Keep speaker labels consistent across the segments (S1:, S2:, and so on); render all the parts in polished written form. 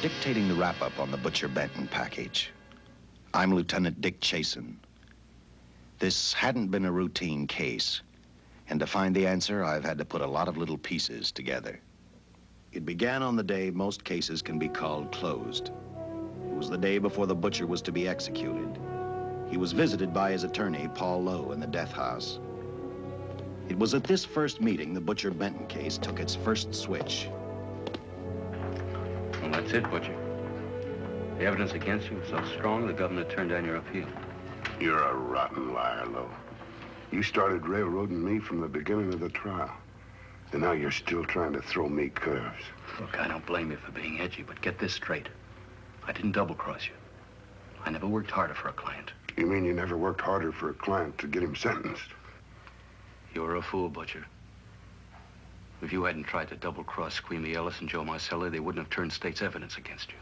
S1: Dictating the wrap-up on the Butcher Benton package. I'm Lieutenant Dick Chasen. This hadn't been a routine case, and to find the answer, I've had to put a lot of little pieces together. It began on the day most cases can be called closed. It was the day before the butcher was to be executed. He was visited by his attorney, Paul Lowe, in the death house. It was at this first meeting the Butcher Benton case took its first switch.
S2: Well, that's it, Butcher. The evidence against you was so strong, the governor turned down your appeal.
S3: You're a rotten liar, Lowe. You started railroading me from the beginning of the trial. And now you're still trying to throw me curves.
S2: Look, I don't blame you for being edgy, but get this straight. I didn't double-cross you. I never worked harder for a client.
S3: You mean you never worked harder for a client to get him sentenced?
S2: You were a fool, Butcher. If you hadn't tried to double-cross Squeamy Ellis and Joe Marcelli, they wouldn't have turned state's evidence against you.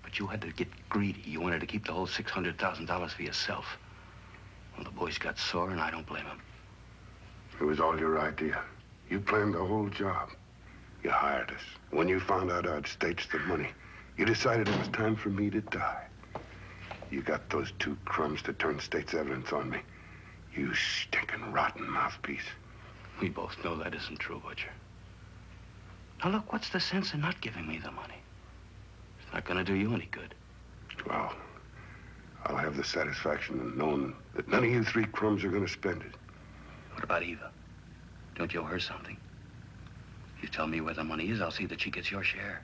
S2: But you had to get greedy. You wanted to keep the whole $600,000 for yourself. Well, the boys got sore, and I don't blame them.
S3: It was all your idea. You planned the whole job. You hired us. When you found out I'd staged the money, you decided it was time for me to die. You got those two crumbs to turn state's evidence on me. You stinking rotten mouthpiece.
S2: We both know that isn't true, Butcher. Now, look, what's the sense in not giving me the money? It's not going to do you any good.
S3: Well, I'll have the satisfaction of knowing that none of you three crumbs are going to spend it.
S2: What about Eva? Don't you owe her something? You tell me where the money is, I'll see that she gets your share.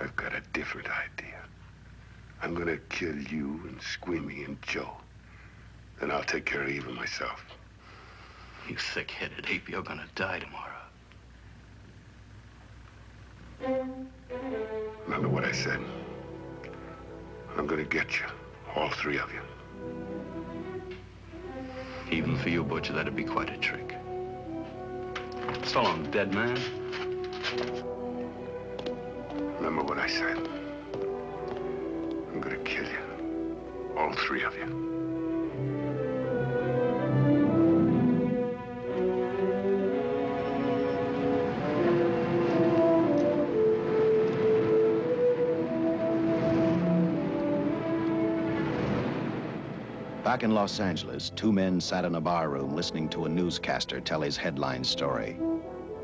S3: I've got a different idea. I'm going to kill you and Squeamy and Joe. Then I'll take care of Eva myself.
S2: You thick-headed ape, you're gonna die tomorrow.
S3: Remember what I said. I'm gonna get you, all three of you.
S2: Even for you, Butcher, that'd be quite a trick. So long, dead man.
S3: Remember what I said. I'm gonna kill you, all three of you.
S1: Back in Los Angeles, two men sat in a bar room listening to a newscaster tell his headline story.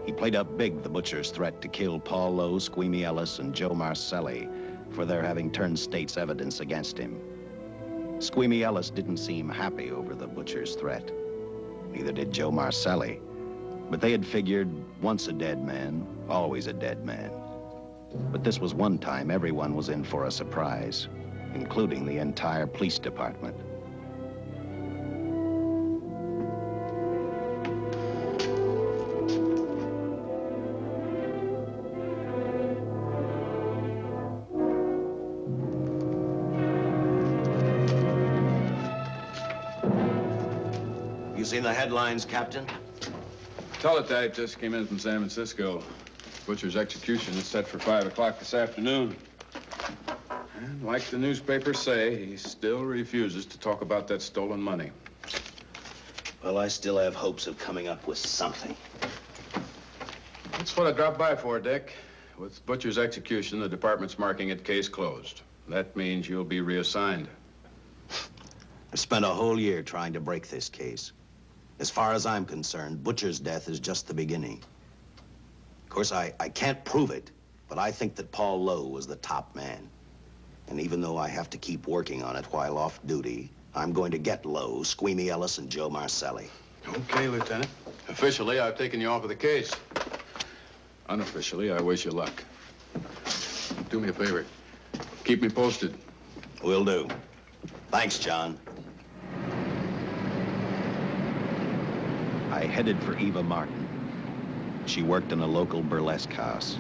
S1: He played up big the butcher's threat to kill Paul Lowe, Squeamy Ellis, and Joe Marcelli for their having turned state's evidence against him. Squeamy Ellis didn't seem happy over the butcher's threat. Neither did Joe Marcelli. But they had figured, once a dead man, always a dead man. But this was one time everyone was in for a surprise, including the entire police department.
S4: Seen the headlines, Captain?
S5: Teletype just came in from San Francisco. Butcher's execution is set for 5 o'clock this afternoon. And like the newspapers say, he still refuses to talk about that stolen money.
S4: Well, I still have hopes of coming up with something.
S5: That's what I dropped by for, Dick. With Butcher's execution, the department's marking it case closed. That means you'll be reassigned.
S1: I've spent a whole year trying to break this case. As far as I'm concerned, Butcher's death is just the beginning. Of course, I can't prove it, but I think that Paul Lowe was the top man. And even though I have to keep working on it while off duty, I'm going to get Lowe, Squeamy Ellis, and Joe Marcelli.
S5: Okay, Lieutenant. Officially, I've taken you off of the case. Unofficially, I wish you luck. Do me a favor. Keep me posted.
S1: Will do. Thanks, John. I headed for Eva Martin. She worked in a local burlesque house.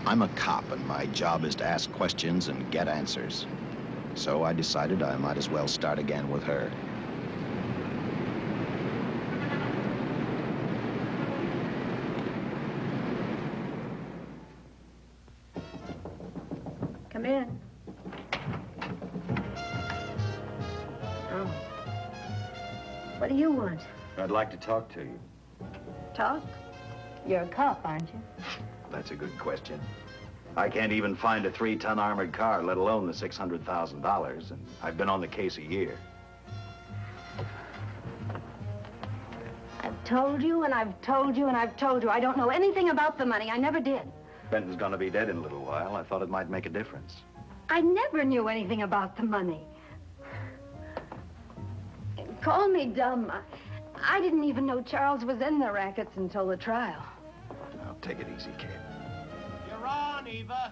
S1: I'm a cop, and my job is to ask questions and get answers. So I decided I might as well start again with her.
S6: in. Oh. What do you want?
S1: I'd like to talk to you.
S6: Talk? You're a cop, aren't you?
S1: That's a good question. I can't even find a 3-ton armored car, let alone the $600,000, and I've been on the case a year.
S6: I've told you, and I've told you, and I've told you. I don't know anything about the money. I never did.
S1: Benton's gonna be dead in a little while. I thought it might make a difference.
S6: I never knew anything about the money. Call me dumb. I didn't even know Charles was in the rackets until the trial.
S1: Now, take it easy, kid.
S7: You're on, Eva.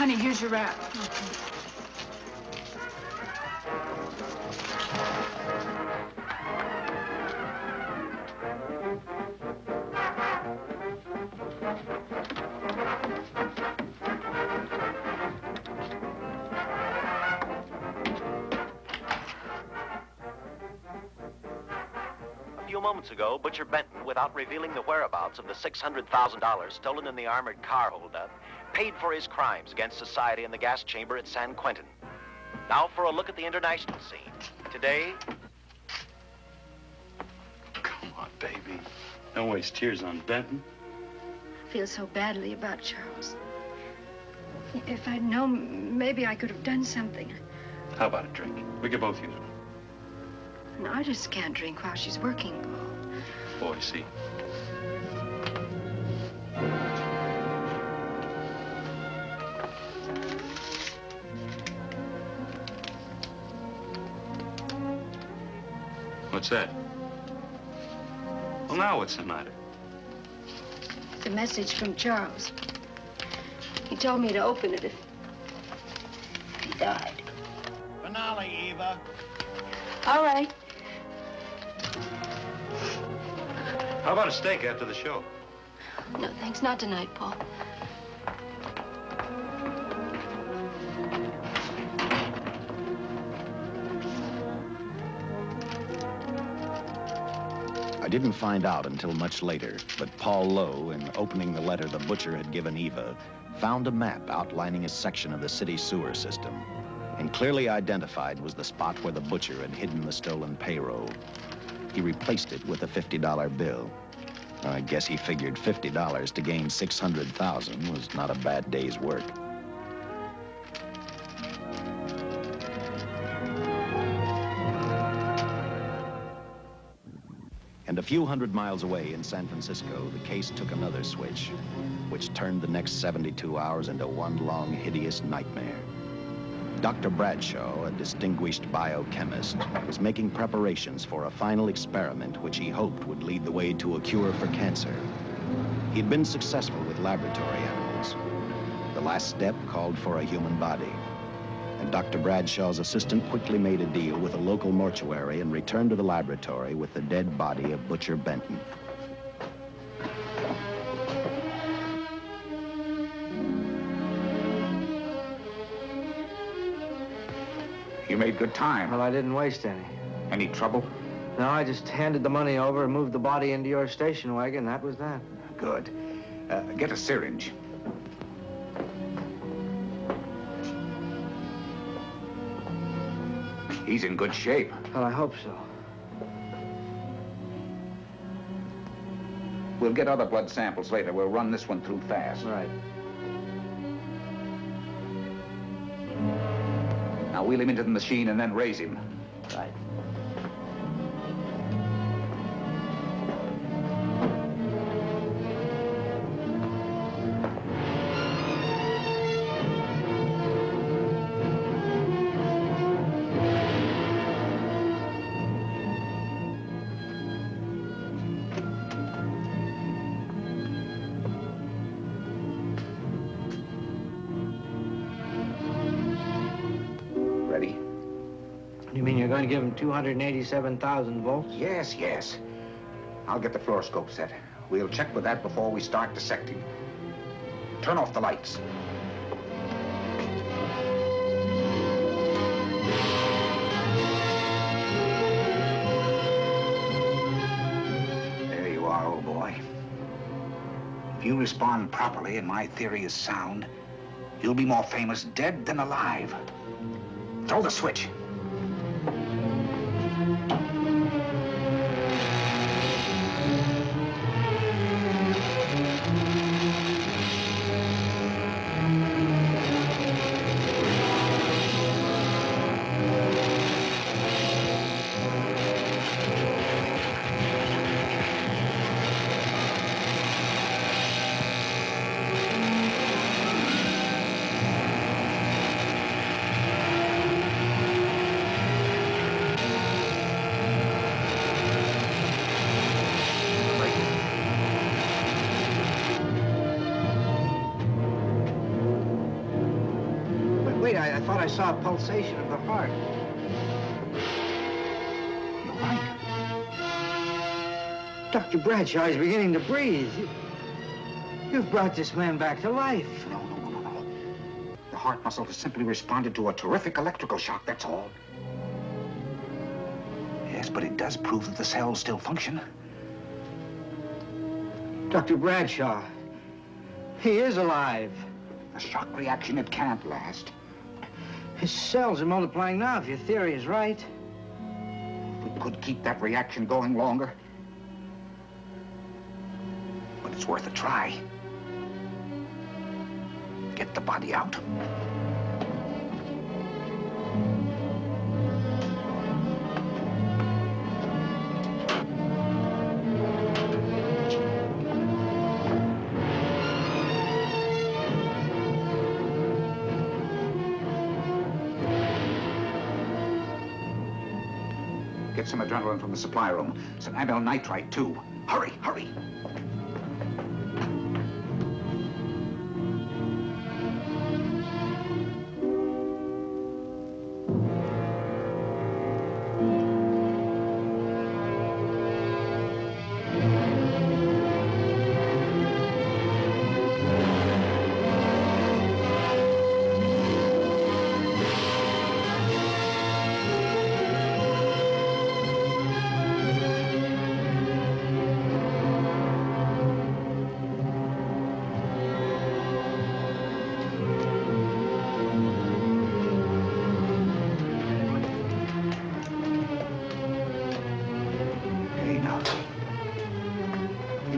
S8: Honey, here's your wrap.
S9: A few moments ago, Butcher Benton, without revealing the whereabouts of the $600,000 stolen in the armored car holdup, paid for his crimes against society in the gas chamber at San Quentin. Now for a look at the international scene. Today...
S2: Come on, baby. Don't waste tears on Benton.
S6: I feel so badly about Charles. If I'd known, maybe I could have done something.
S2: How about a drink? We could both use one.
S6: An artist can't drink while she's working, Paul.
S2: Boy, see. What's that? Well, now what's the matter?
S6: It's a message from Charles. He told me to open it if he died.
S7: Finale, Eva.
S6: All right.
S2: How about a steak after the show?
S6: No, thanks. Not tonight, Paul.
S1: I didn't find out until much later, but Paul Lowe, in opening the letter the butcher had given Eva, found a map outlining a section of the city sewer system. And clearly identified was the spot where the butcher had hidden the stolen payroll. He replaced it with a $50 bill. I guess he figured $50 to gain $600,000 was not a bad day's work. And a few hundred miles away in San Francisco, the case took another switch, which turned the next 72 hours into one long, hideous nightmare. Dr. Bradshaw, a distinguished biochemist, was making preparations for a final experiment which he hoped would lead the way to a cure for cancer. He'd been successful with laboratory animals. The last step called for a human body. And Dr. Bradshaw's assistant quickly made a deal with a local mortuary and returned to the laboratory with the dead body of Butcher Benton.
S10: You made good time.
S11: Well, I didn't waste any.
S10: Any trouble?
S11: No, I just handed the money over and moved the body into your station wagon. That was that.
S10: Good. Get a syringe. He's in good shape.
S11: Well, I hope so.
S10: We'll get other blood samples later. We'll run this one through fast.
S11: Right.
S10: Now wheel him into the machine and then raise him.
S11: Right. You mean you're going to give him 287,000 volts?
S10: Yes, yes. I'll get the fluoroscope set. We'll check with that before we start dissecting. Turn off the lights. There you are, old boy. If you respond properly and my theory is sound, you'll be more famous dead than alive. Throw the switch.
S11: Wait, I thought I saw a pulsation of the heart.
S10: You're right.
S11: Dr. Bradshaw is beginning to breathe. You've brought this man back to life.
S10: No. The heart muscle has simply responded to a terrific electrical shock, that's all. Yes, but it does prove that the cells still function.
S11: Dr. Bradshaw, he is alive.
S10: A shock reaction, it can't last.
S11: His cells are multiplying now, if your theory is right.
S10: If we could keep that reaction going longer. But it's worth a try. Get the body out. Get some adrenaline from the supply room. Some amyl nitrite, too. Hurry, hurry.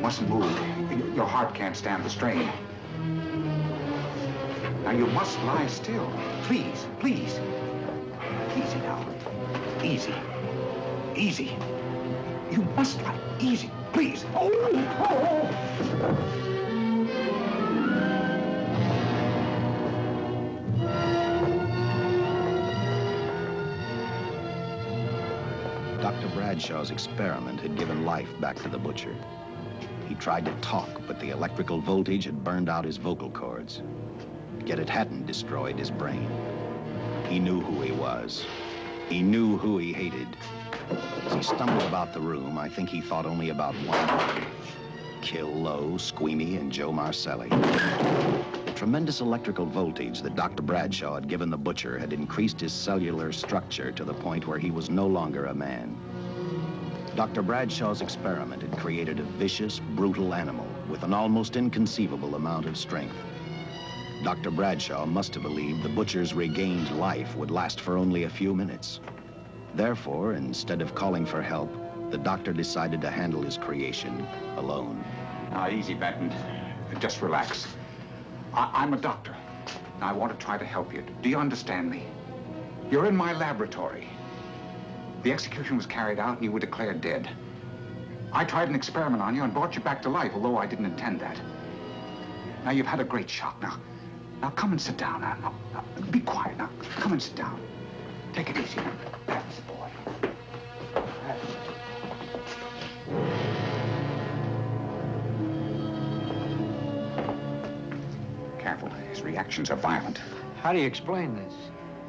S10: Mustn't move. Your heart can't stand the strain. Now, you must lie still. Please, please. Easy now. Easy. Easy. You must lie. Easy, please.
S1: Dr. Bradshaw's experiment had given life back to the butcher. He tried to talk, but the electrical voltage had burned out his vocal cords. Yet it hadn't destroyed his brain. He knew who he was. He knew who he hated. As he stumbled about the room, I think he thought only about one: kill Lowe, Squeamy, and Joe Marcelli. The tremendous electrical voltage that Dr. Bradshaw had given the butcher had increased his cellular structure to the point where he was no longer a man. Dr. Bradshaw's experiment had created a vicious, brutal animal with an almost inconceivable amount of strength. Dr. Bradshaw must have believed the butcher's regained life would last for only a few minutes. Therefore, instead of calling for help, the doctor decided to handle his creation alone.
S10: Now, easy, Benton. Just relax. I'm a doctor. I want to try to help you. Do you understand me? You're in my laboratory. The execution was carried out and you were declared dead. I tried an experiment on you and brought you back to life, although I didn't intend that. Now, you've had a great shock. Now come and sit down. Now, be quiet. Now, come and sit down. Take it easy. That's the boy. That's it. Careful. His reactions are violent.
S11: How do you explain this?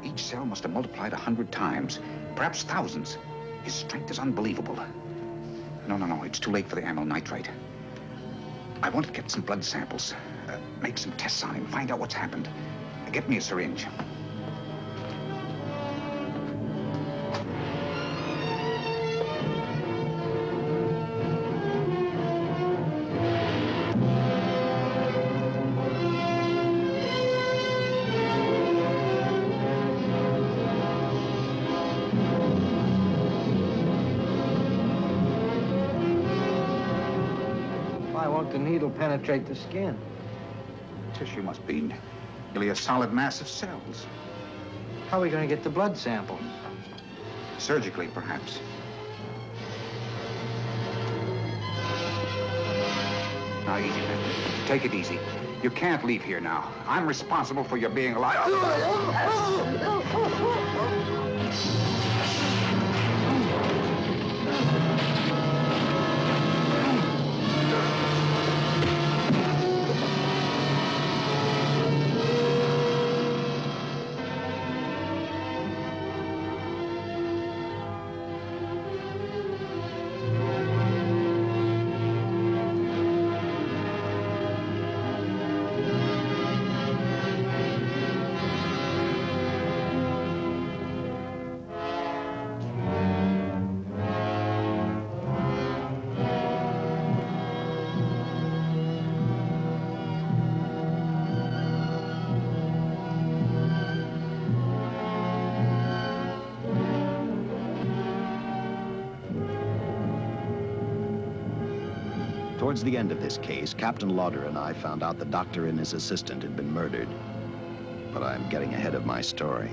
S10: Each cell must have multiplied 100 times. perhaps thousands. His strength is unbelievable. No, it's too late for the amyl nitrite. I want to get some blood samples, make some tests on him, find out what's happened. Get me a syringe.
S11: Why won't the needle penetrate the skin?
S10: Tissue must be nearly a solid mass of cells.
S11: How are we going to get the blood sample?
S10: Surgically, perhaps. Now, easy, Mister. Take it easy. You can't leave here now. I'm responsible for your being alive.
S1: Towards the end of this case, Captain Lauder and I found out the doctor and his assistant had been murdered. But I'm getting ahead of my story.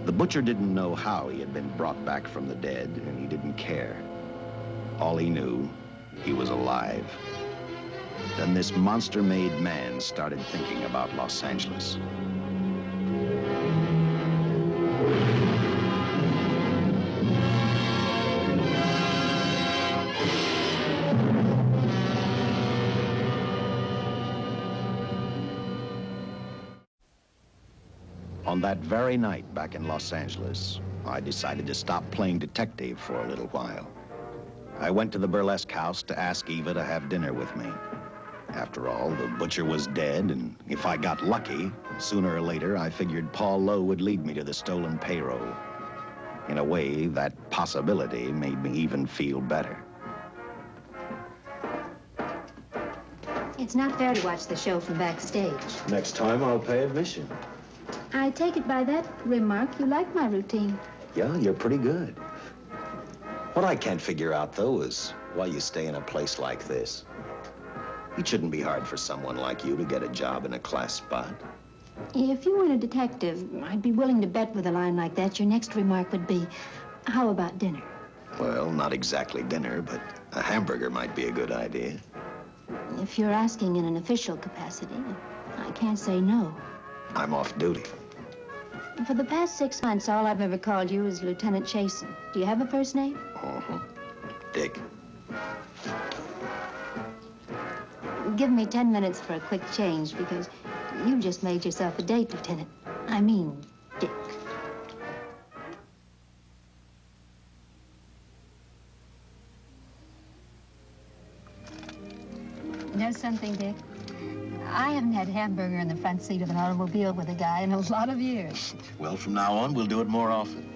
S1: The butcher didn't know how he had been brought back from the dead, and he didn't care. All he knew, he was alive. Then this monster-made man started thinking about Los Angeles. On that very night back in Los Angeles, I decided to stop playing detective for a little while. I went to the burlesque house to ask Eva to have dinner with me. After all, the butcher was dead, and if I got lucky, sooner or later, I figured Paul Lowe would lead me to the stolen payroll. In a way, that possibility made me even feel better.
S8: It's not fair to watch the show from backstage.
S4: Next time, I'll pay admission.
S8: I take it by that remark you like my routine.
S4: Yeah, you're pretty good. What I can't figure out, though, is why you stay in a place like this. It shouldn't be hard for someone like you to get a job in a class spot.
S8: If you weren't a detective, I'd be willing to bet with a line like that your next remark would be, how about dinner?
S4: Well, not exactly dinner, but a hamburger might be a good idea.
S8: If you're asking in an official capacity, I can't say no.
S4: I'm off duty.
S8: For the past 6 months, all I've ever called you is Lieutenant Chasen. Do you have a first name?
S4: Uh-huh. Dick.
S8: Give me 10 minutes for a quick change, because you just made yourself a date, Lieutenant. I mean, Dick. Know something, Dick? I haven't had hamburger in the front seat of an automobile with a guy in a lot of years.
S4: Well, from now on, we'll do it more often.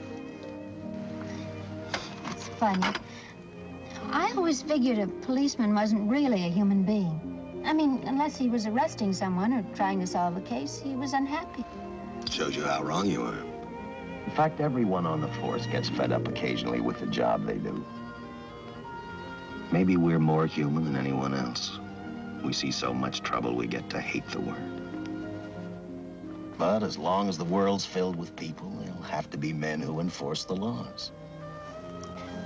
S8: It's funny. I always figured a policeman wasn't really a human being. I mean, unless he was arresting someone or trying to solve a case, he was unhappy.
S4: Shows you how wrong you are.
S1: In fact, everyone on the force gets fed up occasionally with the job they do. Maybe we're more human than anyone else. We see so much trouble, we get to hate the word. But as long as the world's filled with people, there'll have to be men who enforce the laws.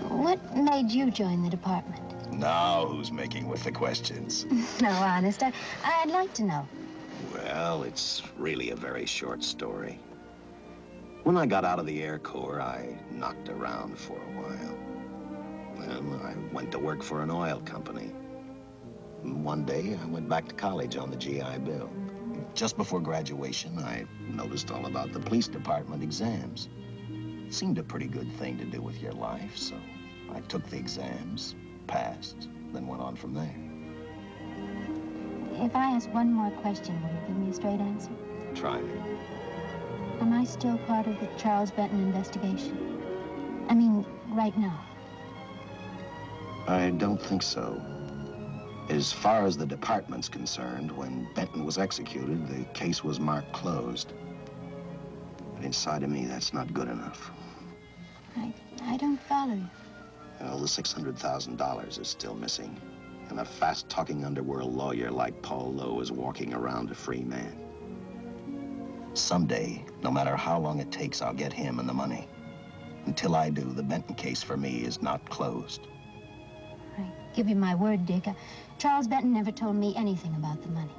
S8: What made you join the department?
S1: Now who's making with the questions?
S8: No, honest, I'd like to know.
S1: Well, it's really a very short story. When I got out of the Air Corps, I knocked around for a while. Then I went to work for an oil company. One day, I went back to college on the GI Bill. Just before graduation, I noticed all about the police department exams.
S4: Seemed a pretty good thing to do with your life, so I took the exams, passed, then went on from there.
S8: If I ask one more question, will you give me a straight answer?
S4: Try me.
S8: Am I still part of the Charles Benton investigation? I mean, right now.
S4: I don't think so. As far as the department's concerned, when Benton was executed, the case was marked closed. But inside of me, that's not good enough.
S8: I don't follow you.
S4: Well, the $600,000 is still missing. And a fast-talking underworld lawyer like Paul Lowe is walking around a free man. Someday, no matter how long it takes, I'll get him and the money. Until I do, the Benton case for me is not closed.
S8: I give you my word, Dick. Charles Benton never told me anything about the money.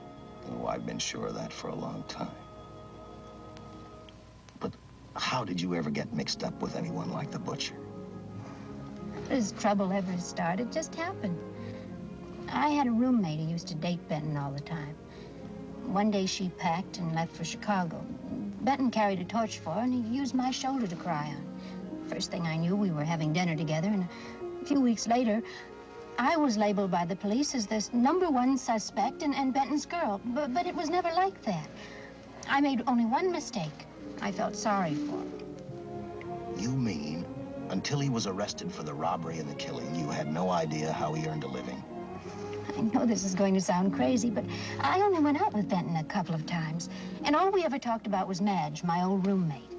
S4: Oh, I've been sure of that for a long time. But how did you ever get mixed up with anyone like the butcher?
S8: As trouble ever started, just happened. I had a roommate who used to date Benton all the time. One day she packed and left for Chicago. Benton carried a torch for her, and he used my shoulder to cry on. First thing I knew, we were having dinner together, and a few weeks later, I was labeled by the police as this #1 suspect and Benton's girl. But it was never like that. I made only one mistake. I felt sorry for him.
S4: You mean, until he was arrested for the robbery and the killing, you had no idea how he earned a living?
S8: I know this is going to sound crazy, but I only went out with Benton a couple of times. And all we ever talked about was Madge, my old roommate.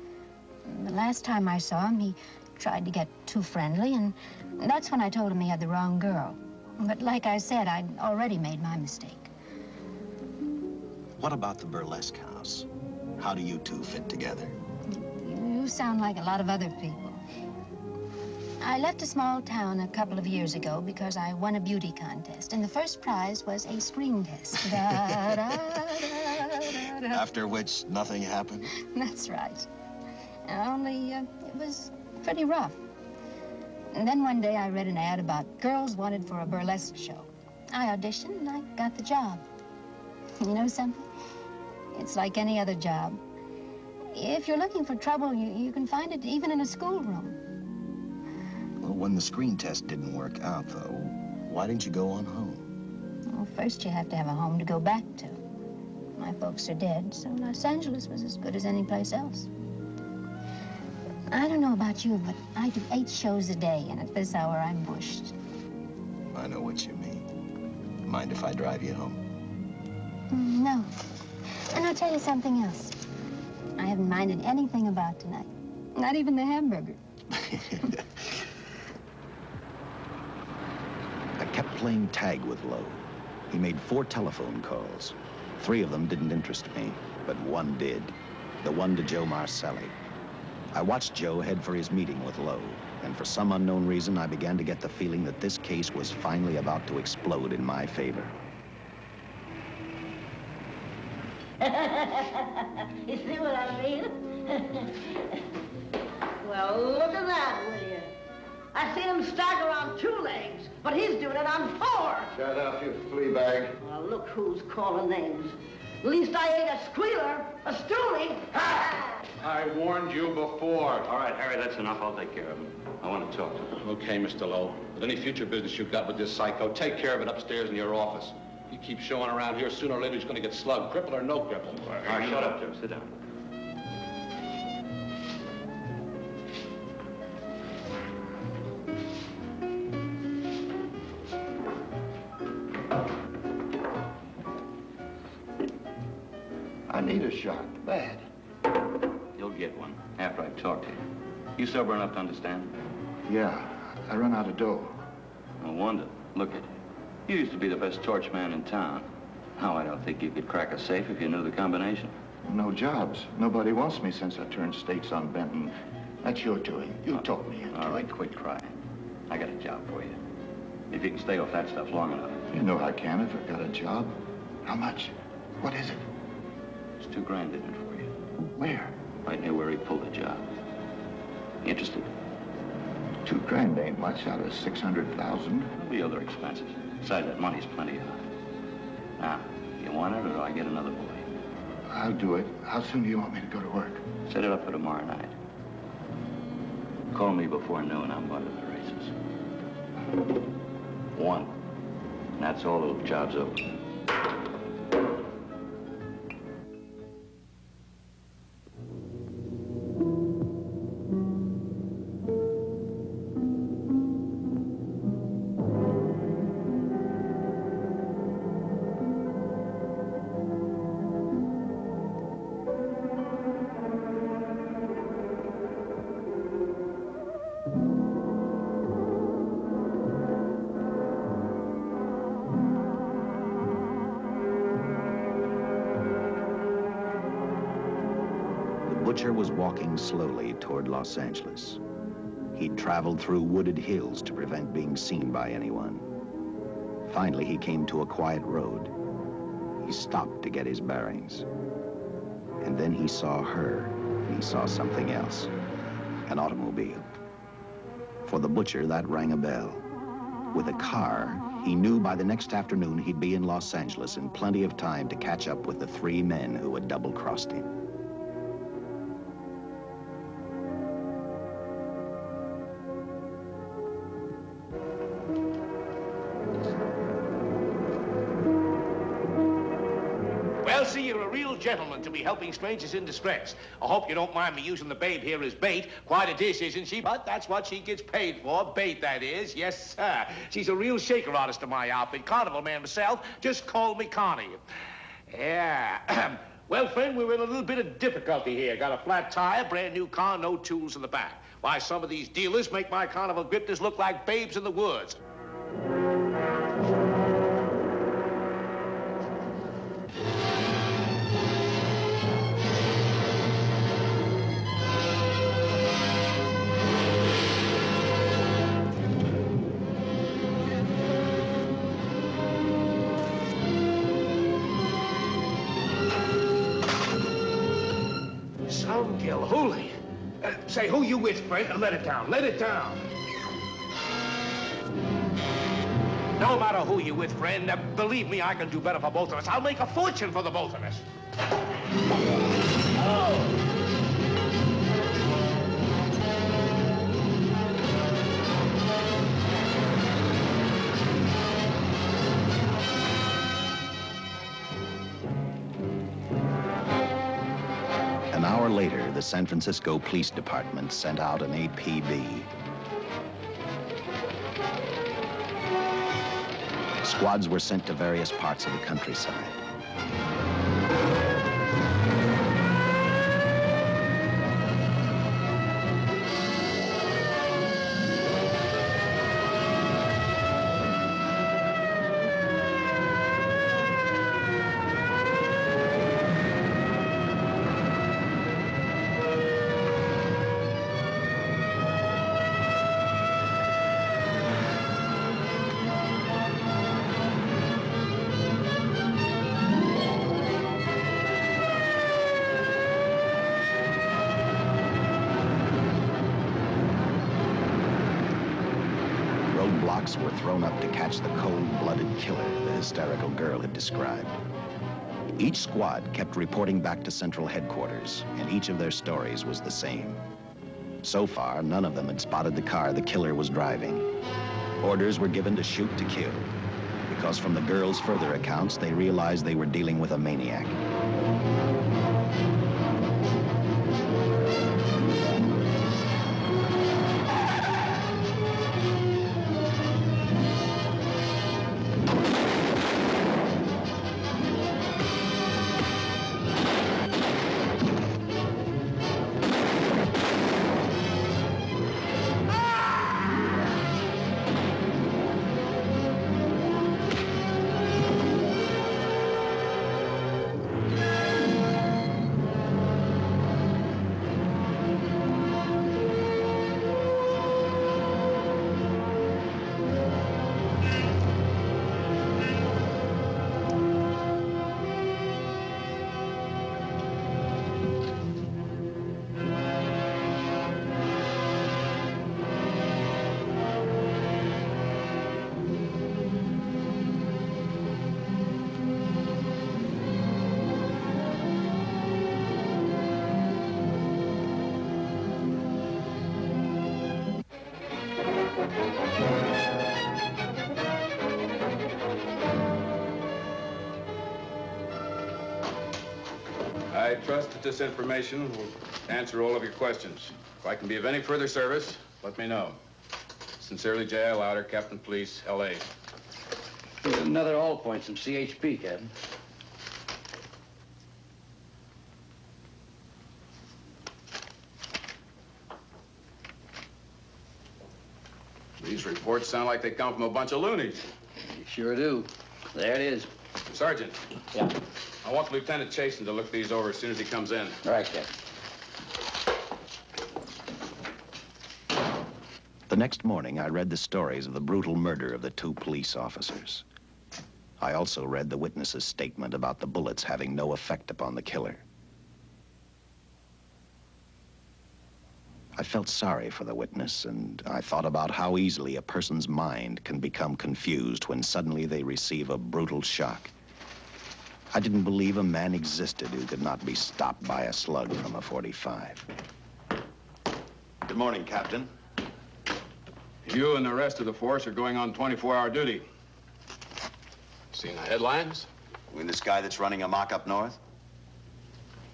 S8: The last time I saw him, he tried to get too friendly, and that's when I told him he had the wrong girl. But like I said, I'd already made my mistake.
S4: What about the burlesque house? How do you two fit together?
S8: You sound like a lot of other people. I left a small town a couple of years ago because I won a beauty contest, and the first prize was a screen test. Da, da, da, da.
S4: After which, nothing happened?
S8: That's right. Only, it was pretty rough. And then one day I read an ad about girls wanted for a burlesque show. I auditioned and I got the job. You know something? It's like any other job. If you're looking for trouble, you can find it even in a schoolroom.
S4: Well, when the screen test didn't work out, though, why didn't you go on home?
S8: Well, first you have to have a home to go back to. My folks are dead, so Los Angeles was as good as any place else. I don't know about you, but I do 8 shows a day, and at this hour, I'm bushed.
S4: I know what you mean. Mind if I drive you home?
S8: No. And I'll tell you something else. I haven't minded anything about tonight. Not even the hamburger.
S1: I kept playing tag with Lowe. He made 4 telephone calls. 3 of them didn't interest me, but one did. The one to Joe Marcelli. I watched Joe head for his meeting with Lowe, and for some unknown reason, I began to get the feeling that this case was finally about to explode in my favor.
S12: You see what I mean? Well, look at that, will you? I seen him stagger on 2 legs, but he's doing it on 4.
S3: Shut up, you flea bag.
S12: Well, look who's calling names. At least I ain't a squealer, a stoolie.
S5: I warned you before.
S2: All right, Harry, that's enough. I'll take care of him. I want to talk to him.
S13: Okay, Mr. Lowe. But any future business you've got with this psycho, take care of it upstairs in your office. If he keeps showing around here, sooner or later he's going to get slugged, cripple or no cripple.
S2: All right, shut up, Joe. Sit down.
S3: I need a shot, bad.
S2: You'll get one after I talk to you. You sober enough to understand?
S3: Yeah, I run out of dough.
S2: No wonder. Look at you. You used to be the best torch man in town. Now I don't think you could crack a safe if you knew the combination.
S3: No jobs. Nobody wants me since I turned states on Benton. That's your doing. You told me.
S2: All right, quit crying. I got a job for you. If you can stay off that stuff long enough.
S3: You know I can if I've got a job. How much? What is it?
S2: It's $2 grand in it for you.
S3: Where?
S2: Right near where he pulled the job. Interested?
S3: $2 grand ain't much out of 600,000.
S2: There'll be other expenses. Besides, that money's plenty of. Now, you want it or do I get another boy?
S3: I'll do it. How soon do you want me to go to work?
S2: Set it up for tomorrow night.
S9: Call me before noon. I'm going to the races. 1. And that's all. The job's over.
S1: The butcher was walking slowly toward Los Angeles. He'd traveled through wooded hills to prevent being seen by anyone. Finally, he came to a quiet road. He stopped to get his bearings. And then he saw her, and he saw something else. An automobile. For the butcher, that rang a bell. With a car, he knew by the next afternoon he'd be in Los Angeles in plenty of time to catch up with the 3 men who had double-crossed him.
S7: Well, see, you're a real gentleman to be helping strangers in distress. I hope you don't mind me using the babe here as bait. Quite a dish, isn't she? But that's what she gets paid for. Bait, that is. Yes, sir. She's a real shaker artist of my outfit. Carnival man myself. Just call me Connie. Yeah. Well, friend, we're in a little bit of difficulty here. Got a flat tire, brand new car, no tools in the back. Why, some of these dealers make my carnival grifters look like babes in the woods. Some Gilhooly. Say, who you with, friend? Let it down. Let it down. No matter who you with, friend, believe me, I can do better for both of us. I'll make a fortune for the both of us. Oh!
S1: An hour later, the San Francisco Police Department sent out an APB. Squads were sent to various parts of the countryside. Roadblocks were thrown up to catch the cold-blooded killer the hysterical girl had described. Each squad kept reporting back to central headquarters, and each of their stories was the same. So far, none of them had spotted the car the killer was driving. Orders were given to shoot to kill, because from the girls' further accounts, they realized they were dealing with a maniac.
S5: I trust that this information will answer all of your questions. If I can be of any further service, let me know. Sincerely, J.I. Louder, Captain Police, L.A.
S14: Here's another all points from CHP, Captain.
S5: These reports sound like they come from a bunch of loonies.
S14: You sure do. There it is.
S5: Sergeant.
S14: Yeah.
S5: I want Lieutenant Chasen to look these over as soon as he comes in.
S14: All right, Captain.
S1: The next morning, I read the stories of the brutal murder of the 2 police officers. I also read the witness's statement about the bullets having no effect upon the killer. I felt sorry for the witness, and I thought about how easily a person's mind can become confused when suddenly they receive a brutal shock. I didn't believe a man existed who could not be stopped by a slug from a .45. Good morning, Captain.
S5: You and the rest of the force are going on 24-hour duty. Seen the headlines?
S1: You mean this guy that's running amok up north?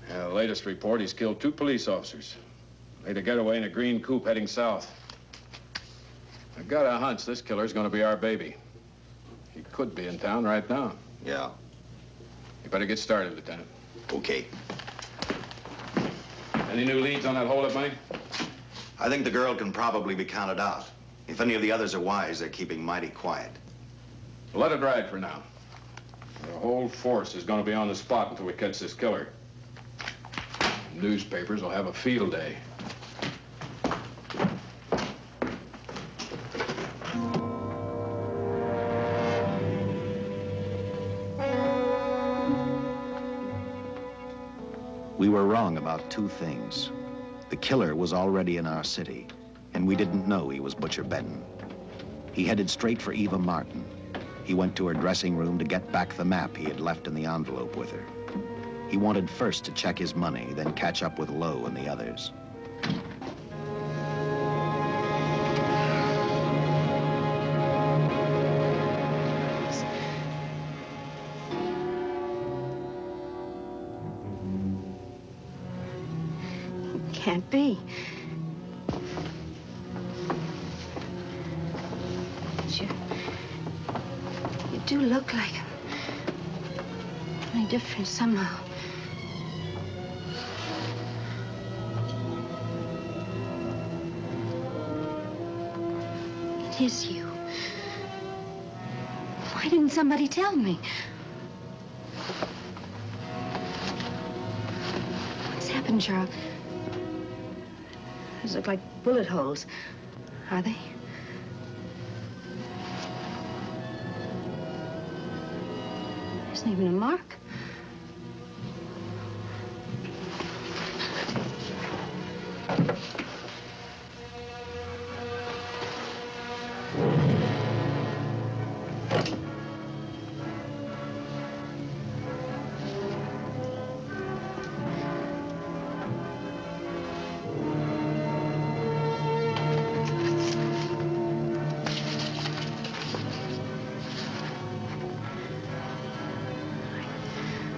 S5: Yeah, the latest report, he's killed 2 police officers. Made a getaway in a green coupe heading south. I've got a hunch this killer's gonna be our baby. He could be in town right now.
S1: Yeah.
S5: You better get started, Lieutenant.
S1: Okay.
S5: Any new leads on that holdup money?
S1: I think the girl can probably be counted out. If any of the others are wise, they're keeping mighty quiet.
S5: Let it ride for now. The whole force is gonna be on the spot until we catch this killer. Newspapers will have a field day.
S1: We were wrong about 2 things. The killer was already in our city, and we didn't know he was Butcher Benton. He headed straight for Eva Martin. He went to her dressing room to get back the map he had left in the envelope with her. He wanted first to check his money, then catch up with Lowe and the others.
S6: Can't be. But you do look like him. Only different somehow. It is you. Why didn't somebody tell me? What's happened, Charles? Those look like bullet holes. Are they? There isn't even a mark.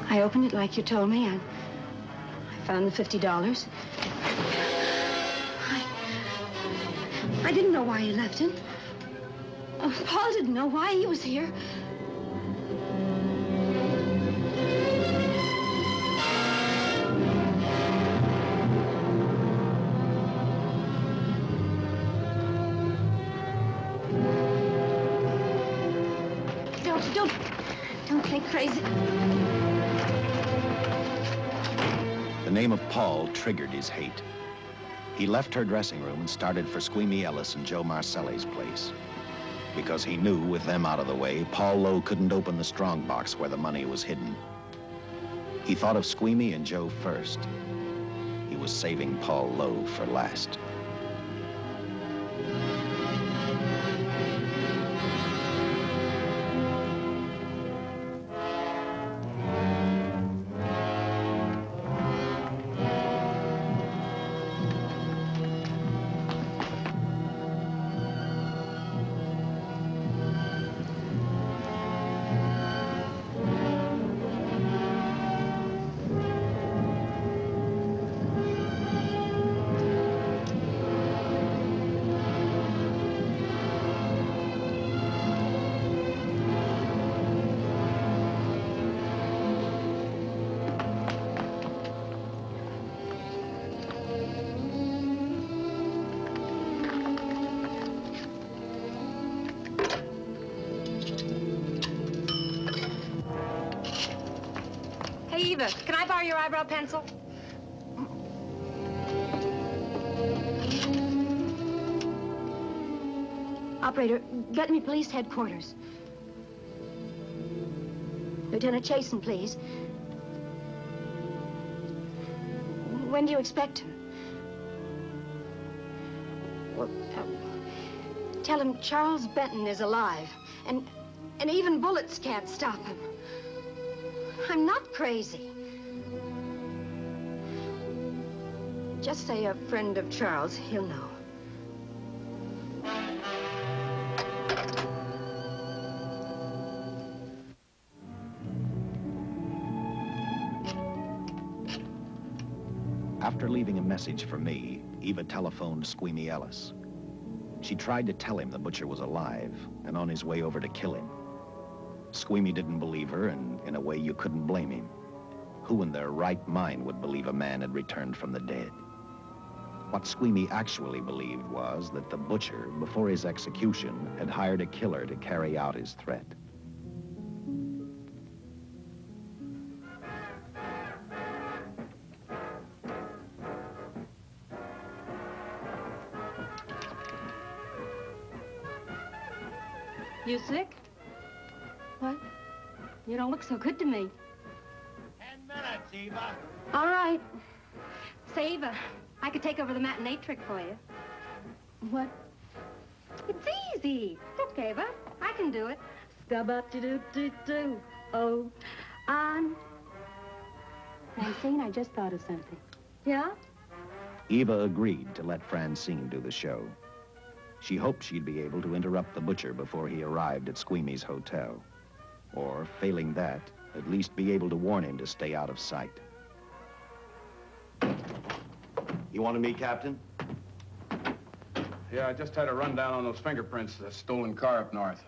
S6: I opened it like you told me. I found the $50. I didn't know why he left it. Paul didn't know why he was here. Don't think crazy.
S1: The name of Paul triggered his hate. He left her dressing room and started for Squeamy Ellis and Joe Marcelli's place. Because he knew, with them out of the way, Paul Lowe couldn't open the strongbox where the money was hidden. He thought of Squeamy and Joe first. He was saving Paul Lowe for last.
S15: borrow your eyebrow pencil?
S6: Operator, get me police headquarters. Lieutenant Chasen, please. When do you expect him? Well, tell him Charles Benton is alive, and even bullets can't stop him. I'm not crazy. Just say a friend of Charles. He'll know.
S1: After leaving a message for me, Eva telephoned Squeamy Ellis. She tried to tell him the butcher was alive and on his way over to kill him. Squeamy didn't believe her, and in a way you couldn't blame him. Who in their right mind would believe a man had returned from the dead? What Squeamy actually believed was that the butcher, before his execution, had hired a killer to carry out his threat.
S15: You sick? What? You don't look so good to me.
S7: 10 minutes, Eva.
S15: All right. Say, Eva, I could take over the matinee trick for you. What? It's easy. Look, Eva, I can do it. Scabba-doo-doo-doo. Oh, Francine, I just thought of something. Yeah?
S1: Eva agreed to let Francine do the show. She hoped she'd be able to interrupt the butcher before he arrived at Squeamy's hotel. Or, failing that, at least be able to warn him to stay out of sight.
S4: You wanted me, Captain?
S5: Yeah, I just had a rundown on those fingerprints of the stolen car up north.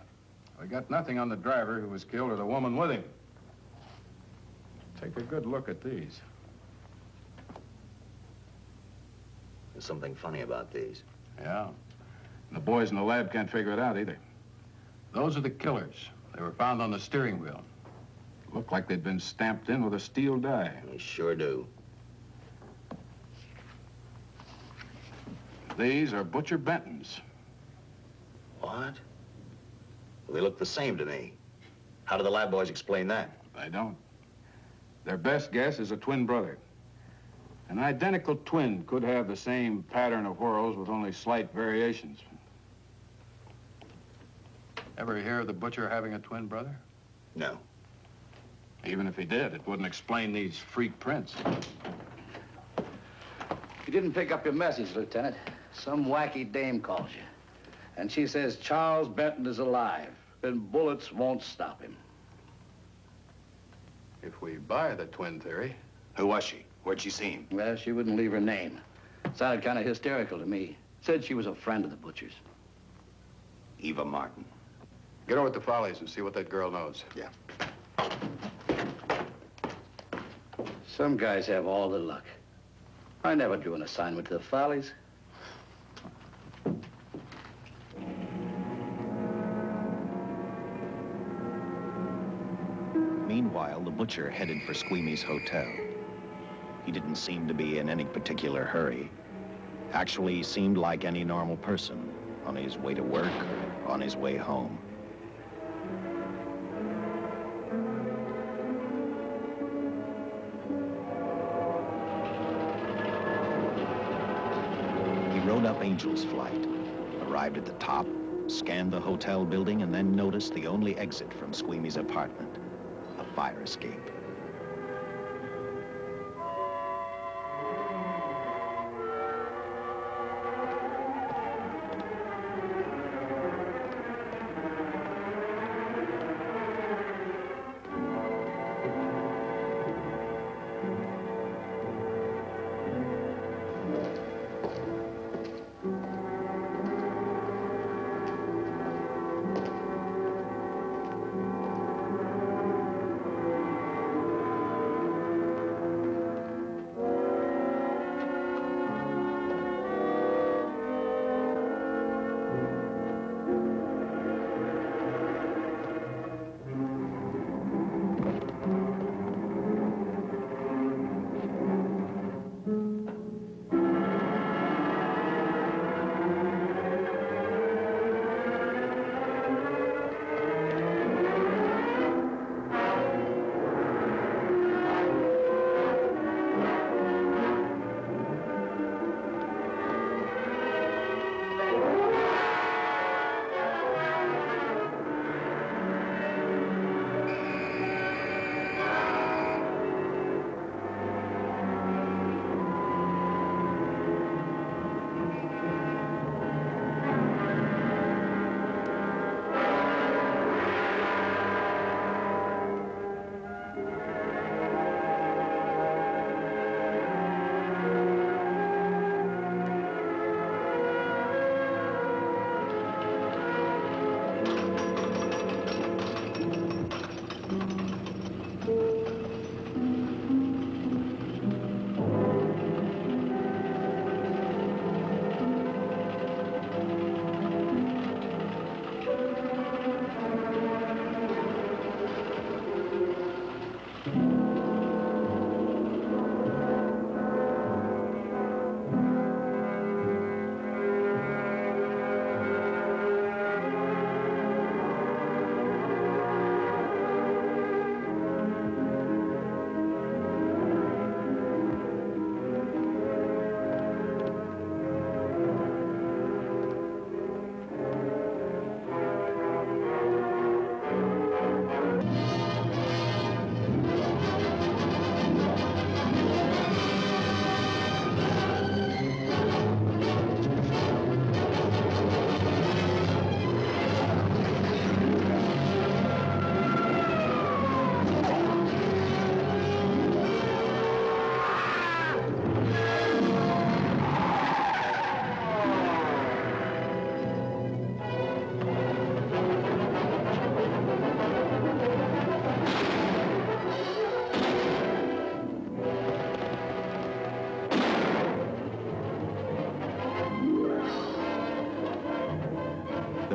S5: We got nothing on the driver who was killed or the woman with him. Take a good look at these.
S4: There's something funny about these.
S5: Yeah. And the boys in the lab can't figure it out either. Those are the killers. They were found on the steering wheel. Looked like they'd been stamped in with a steel die.
S4: They sure do.
S5: These are Butcher Benton's.
S4: What? Well, they look the same to me. How do the lab boys explain that?
S5: They don't. Their best guess is a twin brother. An identical twin could have the same pattern of whorls with only slight variations. Ever hear of the butcher having a twin brother?
S4: No.
S5: Even if he did, it wouldn't explain these freak prints.
S14: You didn't pick up your message, Lieutenant. Some wacky dame calls you. And she says Charles Benton is alive, and bullets won't stop him.
S5: If we buy the twin theory.
S4: Who was she? Where'd she see him?
S14: Well, she wouldn't leave her name. Sounded kind of hysterical to me. Said she was a friend of the butcher's.
S4: Eva Martin.
S5: Get over at the Follies and see what that girl knows.
S4: Yeah.
S14: Some guys have all the luck. I never drew an assignment to the Follies.
S1: Meanwhile, the butcher headed for Squeamy's hotel. He didn't seem to be in any particular hurry. Actually, he seemed like any normal person, on his way to work or on his way home. He rode up Angel's Flight, arrived at the top, scanned the hotel building, and then noticed the only exit from Squeamy's apartment, a fire escape.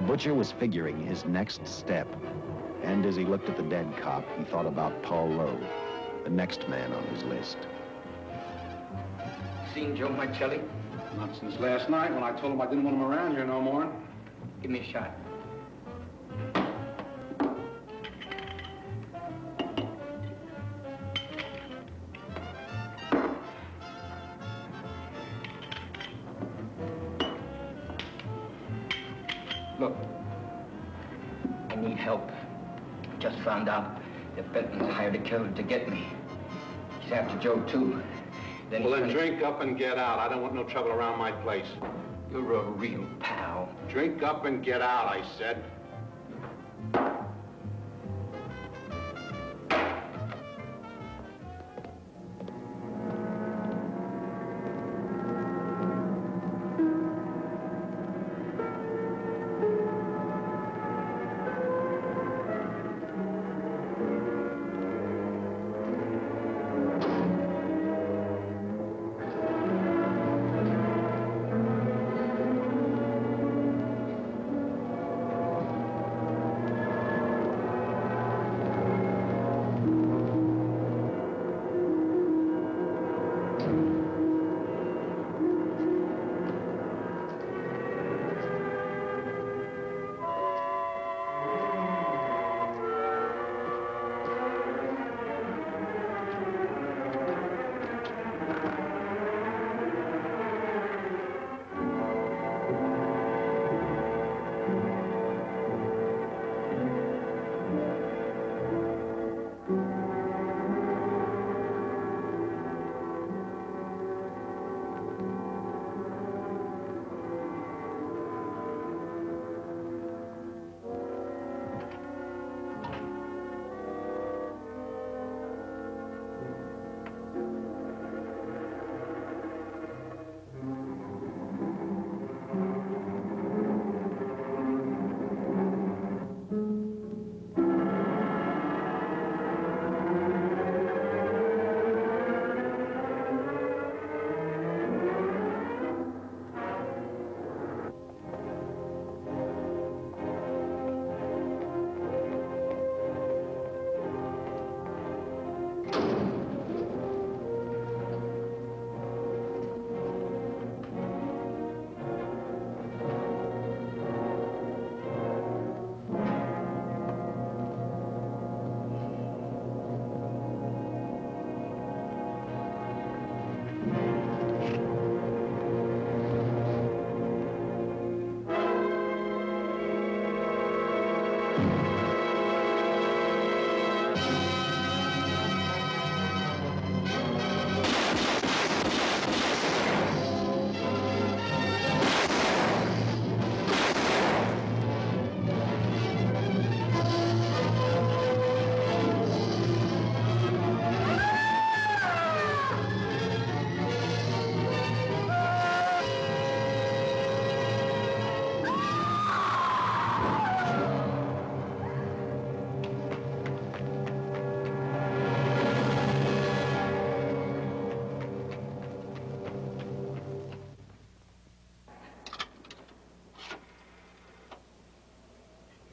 S1: butcher was figuring his next step. And as he looked at the dead cop, he thought about Paul Lowe, the next man on his list.
S16: Seen Joe Marcelli?
S13: Not since last night when I told him I didn't want him around here no more.
S16: Give me a shot. Look, I need help. Just found out that Benton hired a killer to get me. He's after Joe, too.
S13: Well, then drink up and get out. I don't want no trouble around my place.
S16: You're a real pal.
S13: Drink up and get out, I said.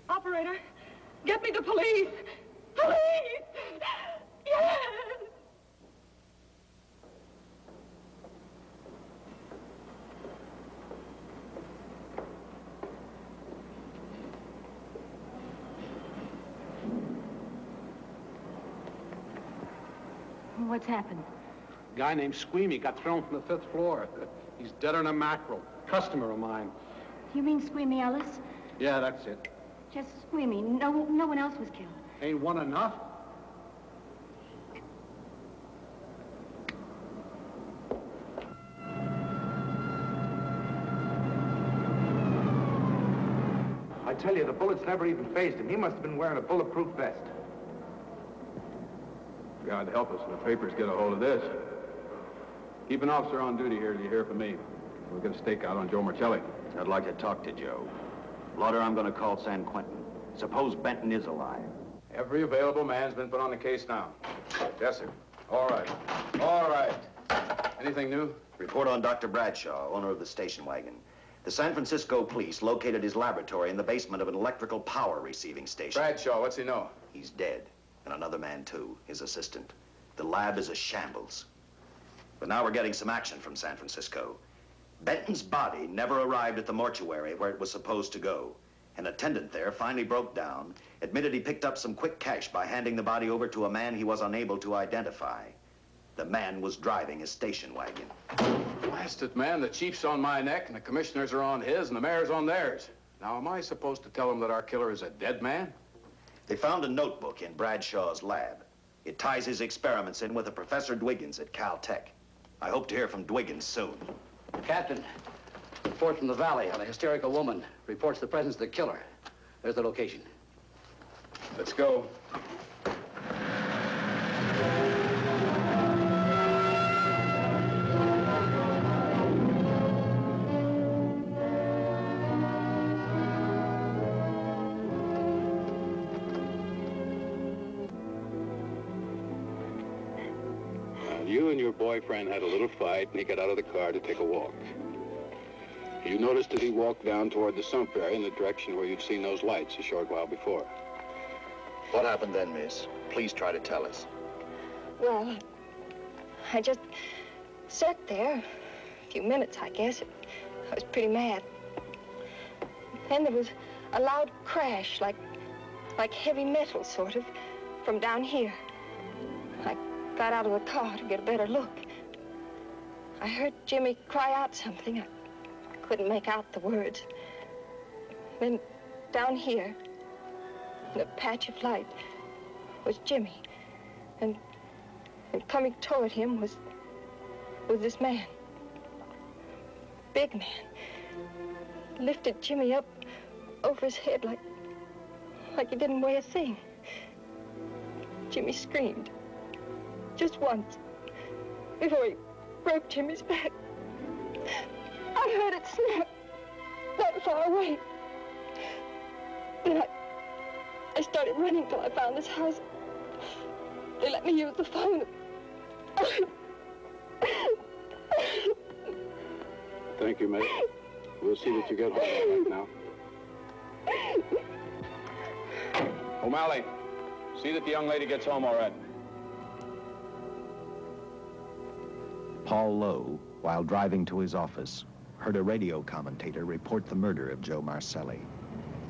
S17: Operator, get me the police! Police! Yes!
S15: What's happened?
S13: A guy named Squeamy got thrown from the 5th floor. He's deader than a mackerel. Customer of mine.
S15: You mean Squeamy Ellis?
S13: Yeah, that's it.
S15: Just Squeamy. No one else was killed.
S13: Ain't one enough?
S18: I tell you, the bullets never even phased him. He must have been wearing a bulletproof vest.
S5: God help us when the papers get a hold of this. Keep an officer on duty here till you hear from me. We'll get a stakeout on Joe Marcelli.
S1: I'd like to talk to Joe. Lauder, I'm going to call San Quentin. Suppose Benton is alive.
S5: Every available man's been put on the case now. Yes, sir. All right. All right. Anything new?
S4: Report on Dr. Bradshaw, owner of the station wagon. The San Francisco police located his laboratory in the basement of an electrical power receiving station.
S5: Bradshaw, what's he know?
S4: He's dead. And another man, too, his assistant. The lab is a shambles. But now we're getting some action from San Francisco. Benton's body never arrived at the mortuary where it was supposed to go. An attendant there finally broke down, admitted he picked up some quick cash by handing the body over to a man he was unable to identify. The man was driving his station wagon.
S5: Blast it, man. The chief's on my neck, and the commissioners are on his, and the mayor's on theirs. Now, am I supposed to tell them that our killer is a dead man?
S4: They found a notebook in Bradshaw's lab. It ties his experiments in with a Professor Dwiggins at Caltech. I hope to hear from Dwiggins soon.
S14: Captain, report from the valley on a hysterical woman. Reports the presence of the killer. There's the location.
S5: Let's go.
S2: You and your boyfriend had a little fight, and he got out of the car to take a walk. You noticed that he walked down toward the sump area in the direction where you'd seen those lights a short while before.
S4: What happened then, miss? Please try to tell us.
S6: Well, I just sat there a few minutes, I guess. I was pretty mad. Then there was a loud crash, like heavy metal, sort of, from down here. I got out of the car to get a better look. I heard Jimmy cry out something. I couldn't make out the words. Then down here, in a patch of light, was Jimmy. And coming toward him was this man. Big man. Lifted Jimmy up over his head like he didn't weigh a thing. Jimmy screamed. Just once, before he broke Jimmy's back. I heard it snap, not far away. Then I started running till I found this house. They let me use the phone.
S2: Thank you, mate. We'll see that you get home right now.
S5: O'Malley, see that the young lady gets home all right.
S1: Paul Lowe, while driving to his office, heard a radio commentator report the murder of Joe Marcelli.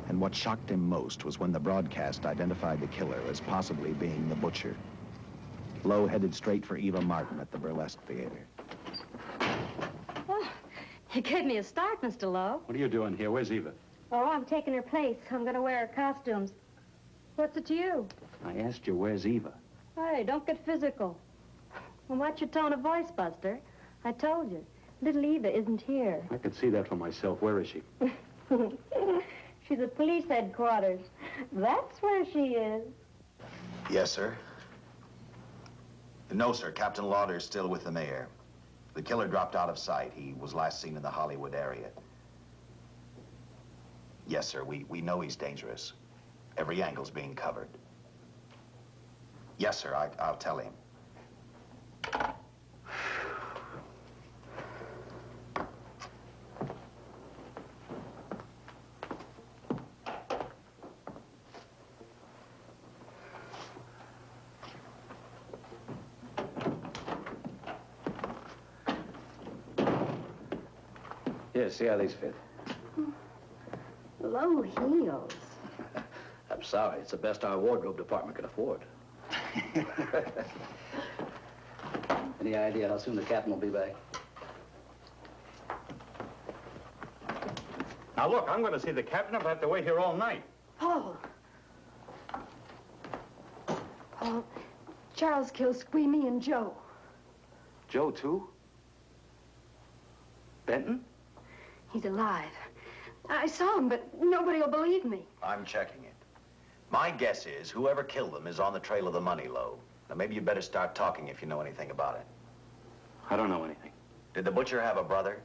S1: And what shocked him most was when the broadcast identified the killer as possibly being the butcher. Lowe headed straight for Eva Martin at the Burlesque Theater.
S15: Oh, you gave me a start, Mr. Lowe.
S2: What are you doing here? Where's Eva?
S15: Oh, I'm taking her place. I'm going to wear her costumes. What's it to you?
S2: I asked you, where's Eva?
S15: Hey, don't get physical. Well, watch your tone of voice, Buster. I told you. Little Eva isn't here.
S2: I could see that for myself. Where is she?
S15: She's at police headquarters. That's where she is.
S4: Yes, sir. No, sir. Captain Lauder's still with the mayor. The killer dropped out of sight. He was last seen in the Hollywood area. Yes, sir. We know he's dangerous. Every angle's being covered. Yes, sir. I'll tell him.
S14: Here, see how these fit.
S15: Low heels.
S14: I'm sorry. It's the best our wardrobe department can afford. Any idea how soon the captain will be back?
S19: Now, look, I'm going to see the captain if I have to wait here all night.
S6: Paul. Paul, Charles killed Squeamy and Joe.
S2: Joe, too? Benton?
S6: He's alive. I saw him, but nobody will believe me.
S4: I'm checking it. My guess is whoever killed them is on the trail of the money, Lowe. Now, maybe you better start talking if you know anything about it.
S2: I don't know anything.
S4: Did the butcher have a brother?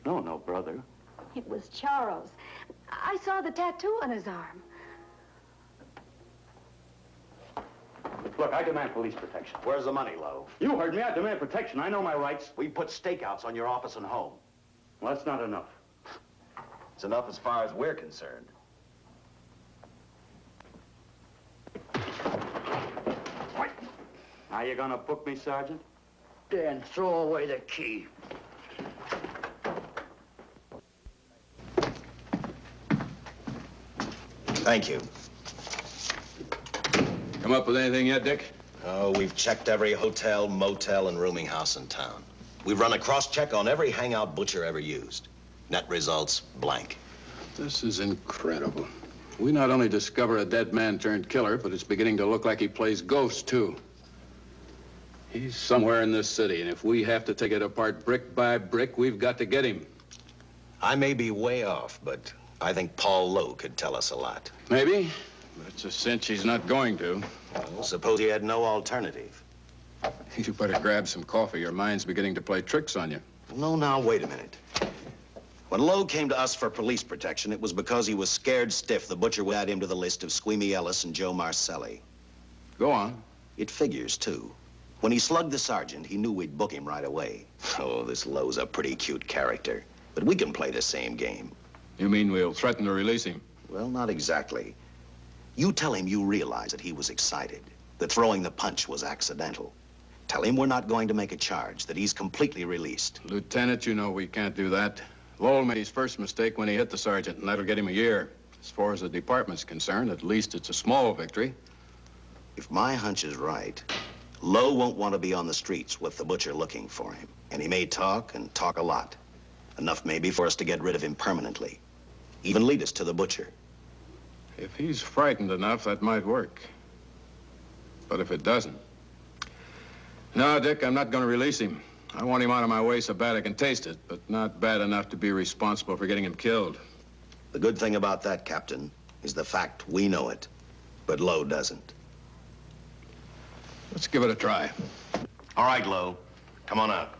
S2: No brother.
S6: It was Charles. I saw the tattoo on his arm.
S19: Look, I demand police protection.
S4: Where's the money, Lowe?
S19: You heard me. I demand protection. I know my rights.
S4: We put stakeouts on your office and home.
S19: Well, that's not enough.
S4: It's enough as far as we're concerned.
S19: Are you gonna book me, Sergeant?
S14: Dan, throw away the key.
S1: Thank you.
S5: Come up with anything yet, Dick?
S1: Oh, we've checked every hotel, motel, and rooming house in town. We've run a cross-check on every hangout Butcher ever used. Net results, blank.
S5: This is incredible. We not only discover a dead man turned killer, but it's beginning to look like he plays ghost, too. He's somewhere in this city, and if we have to take it apart brick by brick, we've got to get him.
S1: I may be way off, but I think Paul Lowe could tell us a lot.
S5: Maybe, but it's a cinch he's not going to.
S1: Well, suppose he had no alternative.
S5: You better grab some coffee. Your mind's beginning to play tricks on you.
S1: No, now, wait a minute. When Lowe came to us for police protection, it was because he was scared stiff the Butcher would add him to the list of Squeamy Ellis and Joe Marcelli.
S5: Go on.
S1: It figures, too. When he slugged the sergeant, he knew we'd book him right away. Oh, this Lowe's a pretty cute character. But we can play the same game.
S5: You mean we'll threaten to release him?
S1: Well, not exactly. You tell him you realize that he was excited, that throwing the punch was accidental. Tell him we're not going to make a charge, that he's completely released.
S5: Lieutenant, you know we can't do that. Lowell made his first mistake when he hit the sergeant, and that'll get him a year. As far as the department's concerned, at least it's a small victory.
S1: If my hunch is right, Lowe won't want to be on the streets with the Butcher looking for him. And he may talk, and talk a lot. Enough maybe for us to get rid of him permanently. Even lead us to the Butcher.
S5: If he's frightened enough, that might work. But if it doesn't... No, Dick, I'm not going to release him. I want him out of my way so bad I can taste it, but not bad enough to be responsible for getting him killed.
S1: The good thing about that, Captain, is the fact we know it, but Lowe doesn't.
S5: Let's give it a try.
S1: All right, Lowe. Come on out.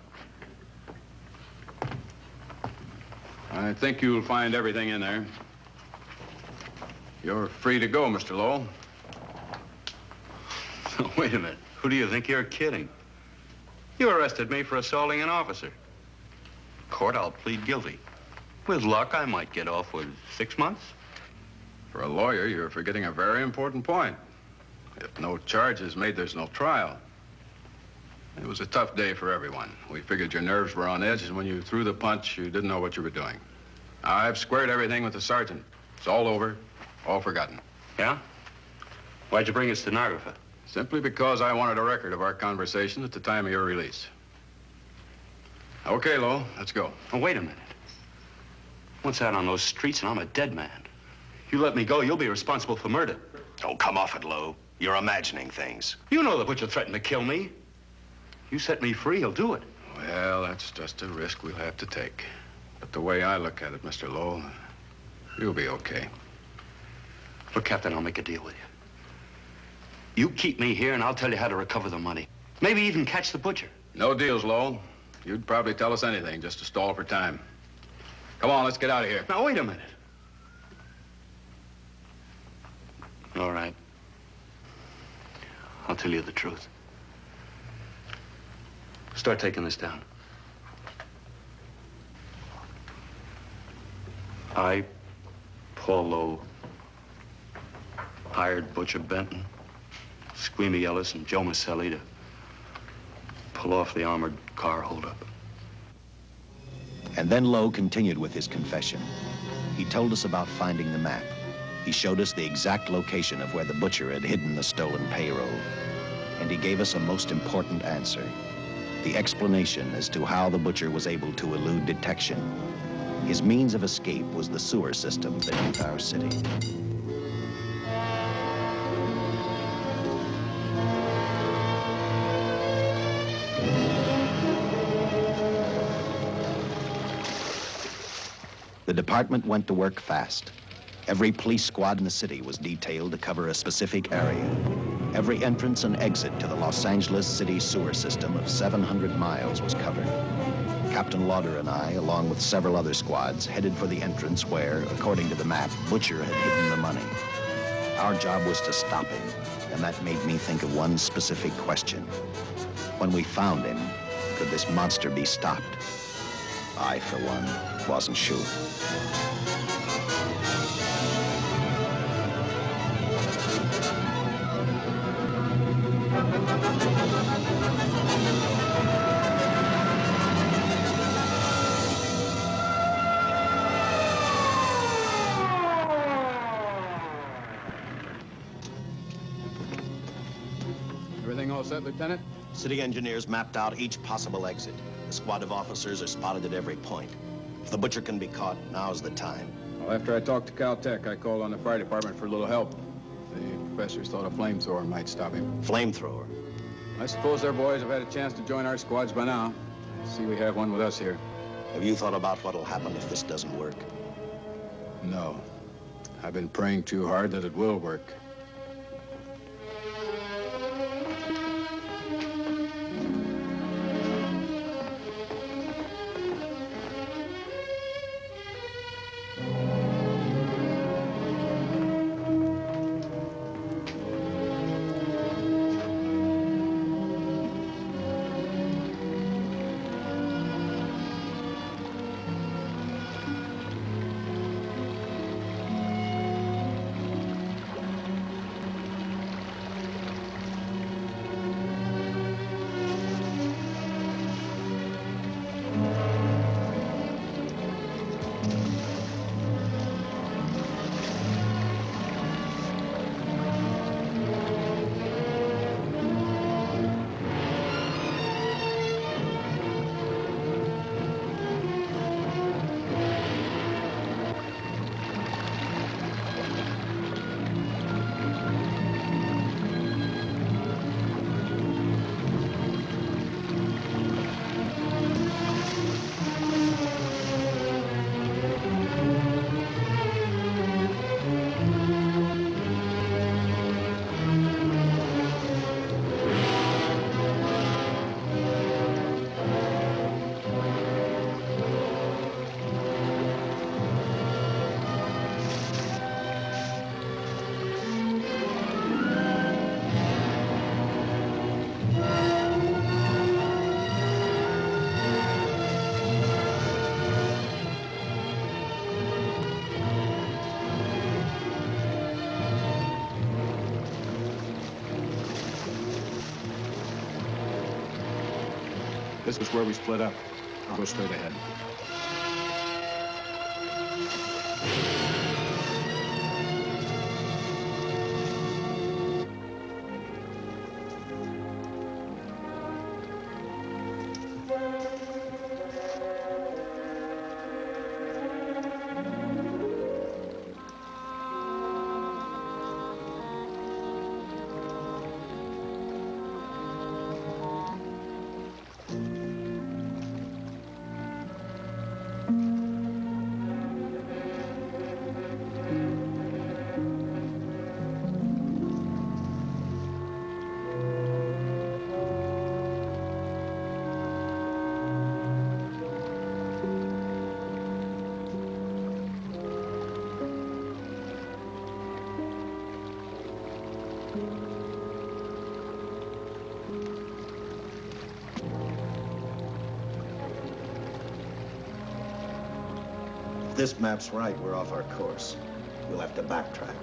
S5: I think you'll find everything in there. You're free to go, Mr. Lowell.
S2: Wait a minute. Who do you think you're kidding? You arrested me for assaulting an officer. Court, I'll plead guilty. With luck, I might get off with 6 months.
S5: For a lawyer, you're forgetting a very important point. If no charge is made, there's no trial. It was a tough day for everyone. We figured your nerves were on edge, and when you threw the punch, you didn't know what you were doing. I've squared everything with the sergeant. It's all over, all forgotten.
S2: Yeah? Why'd you bring a stenographer?
S5: Simply because I wanted a record of our conversation at the time of your release. Okay, Lowell, let's go.
S2: Oh, wait a minute. Once out on those streets and I'm a dead man. You let me go, you'll be responsible for murder.
S1: Oh, come off it, Lowe. You're imagining things.
S2: You know the Butcher threatened to kill me. You set me free, he'll do it.
S5: Well, that's just a risk we'll have to take. But the way I look at it, Mr. Lowell, you'll be okay.
S2: Look, Captain, I'll make a deal with you. You keep me here and I'll tell you how to recover the money. Maybe even catch the Butcher.
S5: No deals, Lowell. You'd probably tell us anything just to stall for time. Come on, let's get out of here.
S2: Now, wait a minute. All right. I'll tell you the truth. Start taking this down. I, Paul Lowe, hired Butcher Benton, Squeamy Ellis, and Joe Marcelli to pull off the armored car holdup.
S1: And then Lowe continued with his confession. He told us about finding the map. He showed us the exact location of where the Butcher had hidden the stolen payroll. And he gave us a most important answer. The explanation as to how the Butcher was able to elude detection. His means of escape was the sewer system beneath our city. The department went to work fast. Every police squad in the city was detailed to cover a specific area. Every entrance and exit to the Los Angeles city sewer system of 700 miles was covered. Captain Lauder and I, along with several other squads, headed for the entrance where, according to the map, Butcher had hidden the money. Our job was to stop him, and that made me think of one specific question. When we found him, could this monster be stopped? I, for one, wasn't sure.
S5: Everything all set, Lieutenant?
S4: City engineers mapped out each possible exit. A squad of officers are spotted at every point. If the butcher can be caught, now's the time.
S5: Well, after I talked to Caltech, I called on the fire department for a little help. The professors thought a flamethrower might stop him.
S4: Flamethrower?
S5: I suppose our boys have had a chance to join our squads by now. I see we have one with us here.
S4: Have you thought about what'll happen if this doesn't work?
S5: No. I've been praying too hard that it will work. This is where we split up. I'll go straight ahead.
S4: If this map's right, we're off our course. We'll have to backtrack.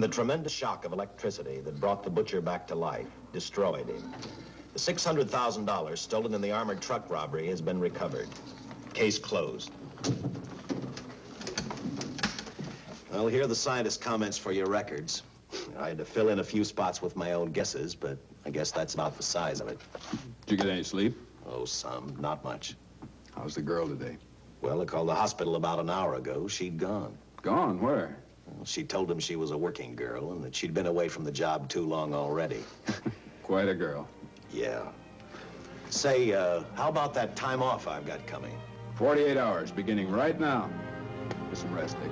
S1: the tremendous shock of electricity that brought the butcher back to life destroyed him. The $600,000 stolen in the armored truck robbery has been recovered. Case closed. Well, here are the scientist's comments for your records. I had to fill in a few spots with my own guesses, but I guess that's about the size of it.
S5: Did you get any sleep?
S1: Oh, some. Not much.
S5: How's the girl today?
S1: Well, I called the hospital about an hour ago. She'd gone.
S5: Gone? Where?
S1: Well, she told them she was a working girl and that she'd been away from the job too long already.
S5: Quite a girl.
S1: Yeah. Say, how about that time off I've got coming?
S5: 48 hours, beginning right now. Get some rest, Dick.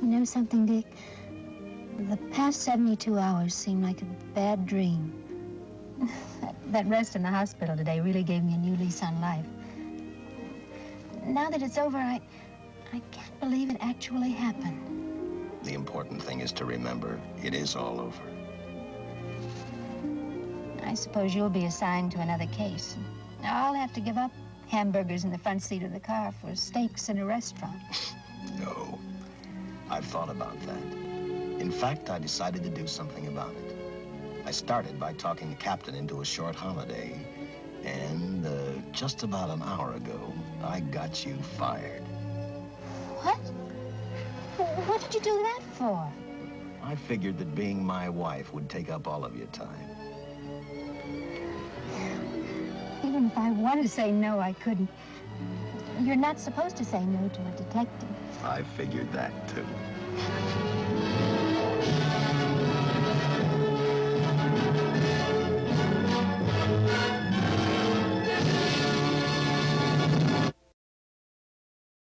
S8: You know something, Dick? The past 72 hours seem like a bad dream. That rest in the hospital today really gave me a new lease on life. Now that it's over, I can't believe it actually happened.
S1: The important thing is to remember, it is all over.
S8: I suppose you'll be assigned to another case. Now I'll have to give up hamburgers in the front seat of the car for steaks in a restaurant.
S1: No. I've thought about that. In fact, I decided to do something about it. I started by talking the captain into a short holiday, and just about an hour ago, I got you fired.
S8: What? What did you do that for?
S1: I figured that being my wife would take up all of your time.
S8: Even if I wanted to say no, I couldn't. You're not supposed to say no to a detective.
S1: I figured that, too.